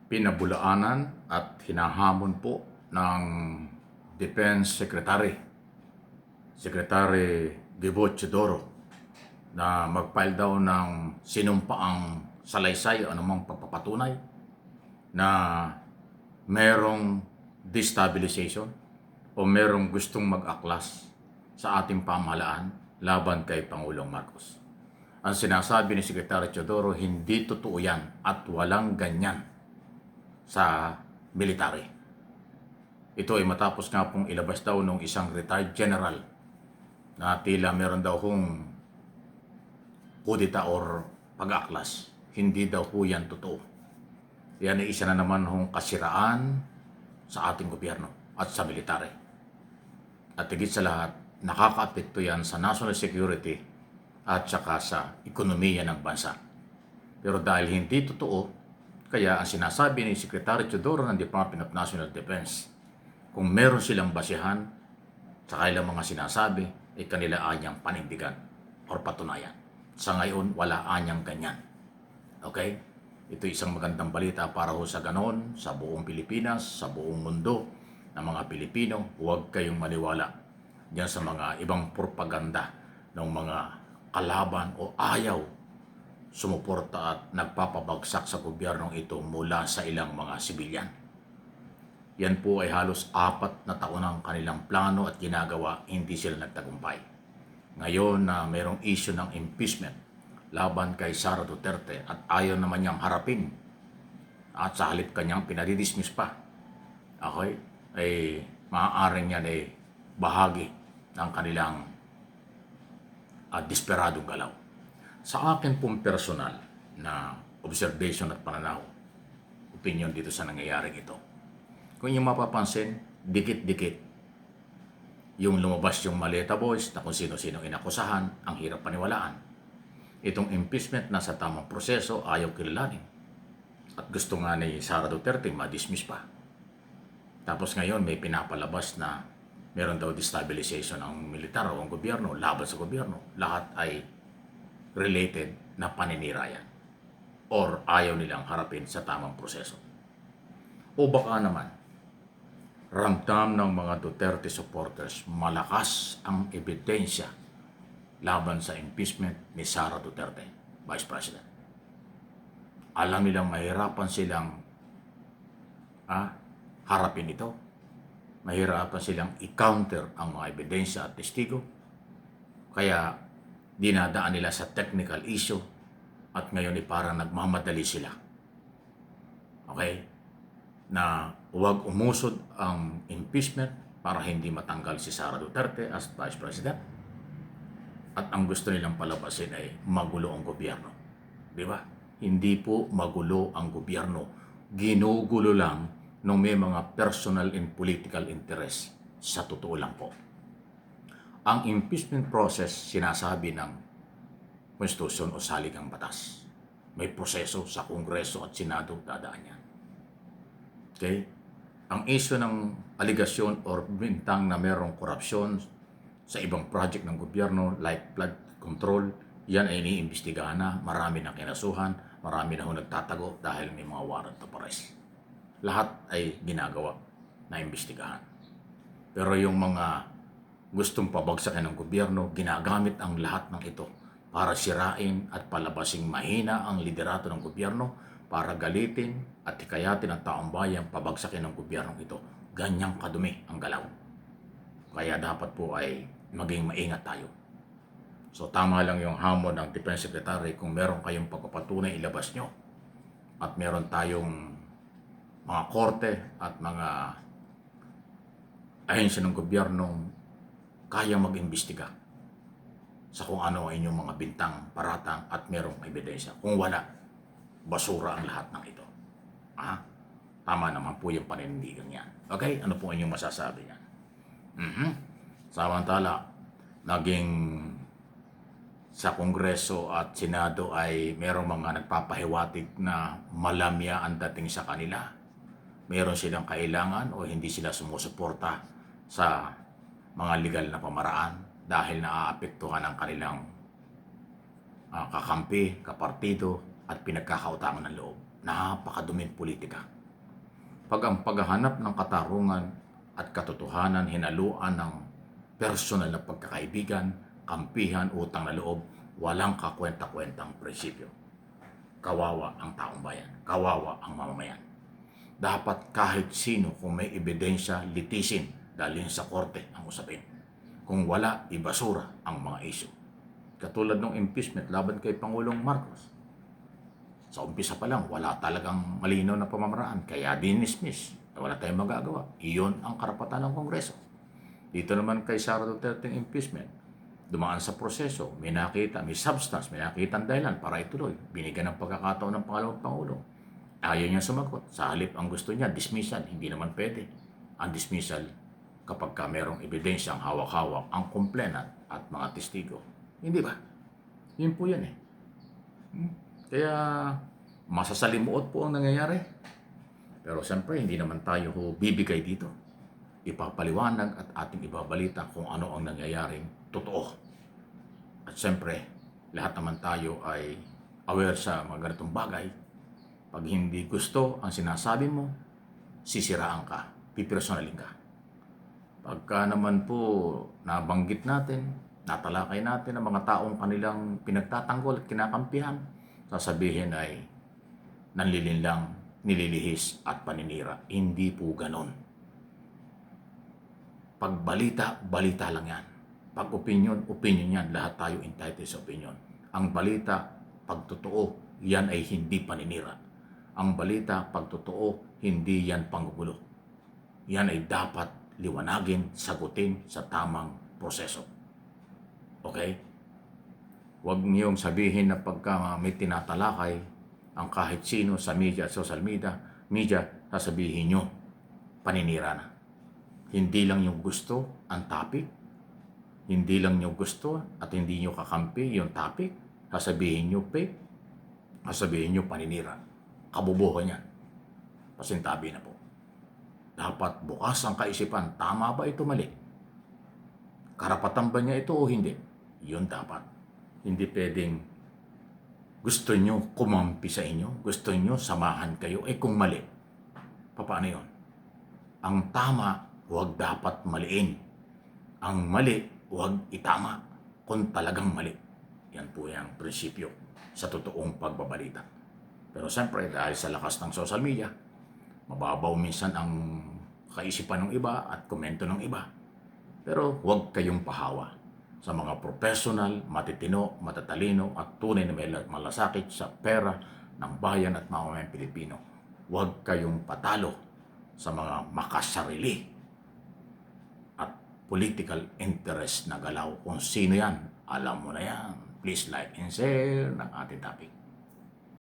pinabulaanan at hinahamon po ng Defense Secretary Gibo Teodoro na mag-file daw ng sinumpaang salaysay o anumang pagpapatunay na merong destabilization o merong gustong mag-aklas sa ating pamahalaan laban kay Pangulong Marcos. Ang sinasabi ni Secretary Teodoro, hindi totoo yan at walang ganyan sa military. Ito ay matapos nga pong ilabas daw ng isang retired general na tila meron daw hong kudita or pag-aklas. Hindi daw po yan totoo. Yan ay isa na naman hong kasiraan sa ating gobyerno at sa military. At higit sa lahat, nakaka-apekto yan sa national security at saka sa ekonomiya ng bansa. Pero dahil hindi totoo, kaya ang sinasabi ni Secretary Teodoro ng Department of National Defense, kung meron silang basihan sa kanilang mga sinasabi, ay kanila anyang panindigan or patunayan. Sa ngayon, wala anyang ganyan. Okay? Ito isang magandang balita para ho sa ganon, sa buong Pilipinas, sa buong mundo ng mga Pilipino. Huwag kayong maniwala diyan sa mga ibang propaganda ng mga kalaban o ayaw sumuporta at nagpapabagsak sa gobyernong ito mula sa ilang mga sibilyan. Yan po ay halos 4 na taon ang kanilang plano at ginagawa, hindi sila nagtagumpay. Ngayon na mayroong issue ng impeachment laban kay Sara Duterte at ayaw naman niyang harapin at sa halip kanyang pinadidismiss pa, okay, ay maaaring yan ay bahagi ng kanilang desperadong galaw. Sa akin pong personal na observation at pananaw, opinion dito sa nangyayaring ito, kung yung mapapansin, dikit-dikit yung lumabas yung Maleta Boys na kung sino-sino inakusahan, ang hirap paniwalaan. Itong impeachment na sa tamang proseso, ayaw kilalanin. At gusto nga ni Sara Duterte ma-dismiss pa. Tapos ngayon may pinapalabas na meron daw destabilization ng militar o ang gobyerno, laban sa gobyerno. Lahat ay related na paninirayan or ayaw nilang harapin sa tamang proseso. O baka naman, ramdam ng mga Duterte supporters, malakas ang ebidensya laban sa impeachment ni Sara Duterte, Vice President. Alam nilang mahirapan silang harapin ito. Mahirapan silang i-counter ang mga ebidensya at testigo. Kaya dinadaan nila sa technical issue at ngayon ay parang nagmamadali sila. Okay? Na huwag umusod ang impeachment para hindi matanggal si Sara Duterte as Vice President. At ang gusto nilang palabasin ay magulo ang gobyerno. Di ba? Hindi po magulo ang gobyerno. Ginugulo lang nung may mga personal and political interest. Sa totoo lang po. Ang impeachment process, sinasabi ng konstitusyon o saligang batas. May proseso sa Kongreso at Senado, dadaan yan. Okay? Ang issue ng aligasyon or bintang na mayroong korupsyon sa ibang project ng gobyerno like flood control, yan ay iniimbestigahan na, marami na kinasuhan, marami na nagtatago dahil may mga warrant of arrest. Lahat ay ginagawa na imbestigahan. Pero yung mga gustong pabagsakin ng gobyerno, ginagamit ang lahat ng ito para sirain at palabasing mahina ang liderato ng gobyerno para galitin at hikayatin ang taong bayan pabagsakin ng gobyernong ito. Ganyang kadumi ang galaw. Kaya dapat po ay maging maingat tayo. So tama lang yung hamon ng Defense Secretary, kung meron kayong pagpapatunay, ilabas nyo. At meron tayong mga korte at mga ahensya ng gobyernong kaya mag-imbestiga sa kung ano ay inyong mga bintang, paratang at merong ebidensya. Kung wala, basura ang lahat ng ito. Tama naman po yung paninindigan yan. Okay? Ano po inyong masasabi yan? Samantala, naging sa Kongreso at Senado ay merong mga nagpapahiwatig na malamya ang dating sa kanila. Meron silang kailangan o hindi sila sumusuporta sa mga legal na pamaraan dahil naaapektuhan ang kanilang kakampi, kapartido at pinagkakautangan ng loob. Napakaduming politika. Pag ang paghahanap ng katarungan at katotohanan hinaluan ng personal na pagkakaibigan, kampihan, utang na loob, walang kakwenta-kwentang prinsipyo. Kawawa ang taong bayan, kawawa ang mamamayan. Dapat kahit sino kung may ebidensya, litisin, dalhin sa korte ang usapin. Kung wala, ibasura ang mga isyu. Katulad ng impeachment laban kay Pangulong Marcos. Sa umpisa pa lang, wala talagang malinaw na pamamaraan, kaya dinismiss. Wala tayong magagawa. Iyon ang karapatan ng Kongreso. Dito naman kay Sara Duterte impeachment, dumaan sa proseso, may nakita, may substance, may nakita ang dahilan para ituloy. Binigyan ng pagkakataon ng pangalawang Pangulo. Ayaw niya sumagot. Sa halip ang gusto niya, dismissal. Hindi naman pwede. Ang dismissal kapag ka merong ebidensya ang hawak-hawak ang complainant at mga testigo. Hindi ba? Yun po yan eh. Kaya masasalimuot po ang nangyayari. Pero siyempre, hindi naman tayo bibigay dito. Ipapaliwanag at ating ibabalita kung ano ang nangyayaring totoo. At siyempre, lahat naman tayo ay aware sa mga ganitong bagay. Pag hindi gusto ang sinasabi mo, sisiraan ka, pipersonalin ka. Pagka naman po nabanggit natin, natalakay natin ang mga taong kanilang pinagtatanggol at kinakampihan, sasabihin ay nanlilinlang, nililihis at paninira. Hindi po ganon. Pag balita, balita lang yan. Pag opinion, opinion yan. Lahat tayo entitled sa opinion. Ang balita, pag totoo, yan ay hindi paninira. Ang balita, pag totoo, hindi yan panggugulo. Yan ay dapat liwanagin, sagutin sa tamang proseso. Okay? Huwag niyong sabihin na pagka may tinatalakay ang kahit sino sa media at social media, sasabihin nyo, paninira na. Hindi lang yung gusto ang topic, hindi lang nyo gusto at hindi nyo kakampi yung topic, sasabihin nyo fake, sasabihin nyo paninira. Kabubuhan yan. Pasintabi na po. Dapat bukas ang kaisipan, tama ba ito, mali? Karapatan ba niya ito o hindi? Yun dapat. Hindi pwedeng gusto nyo kumampi sa inyo, gusto nyo samahan kayo, kung mali, paano yun? Ang tama, huwag dapat maliin. Ang mali, huwag itama kung talagang mali. Yan po yung prinsipyo sa totoong pagbabalita. Pero siyempre, dahil sa lakas ng social media, mababaw minsan ang kaisipan ng iba at komento ng iba. Pero huwag kayong pahawa sa mga professional, matitino, matatalino at tunay na may malasakit sa pera ng bayan at mamamayang Pilipino. Huwag kayong patalo sa mga makasarili at political interest na galaw. Kung sino yan, alam mo na yan. Please like and share ng ating topic.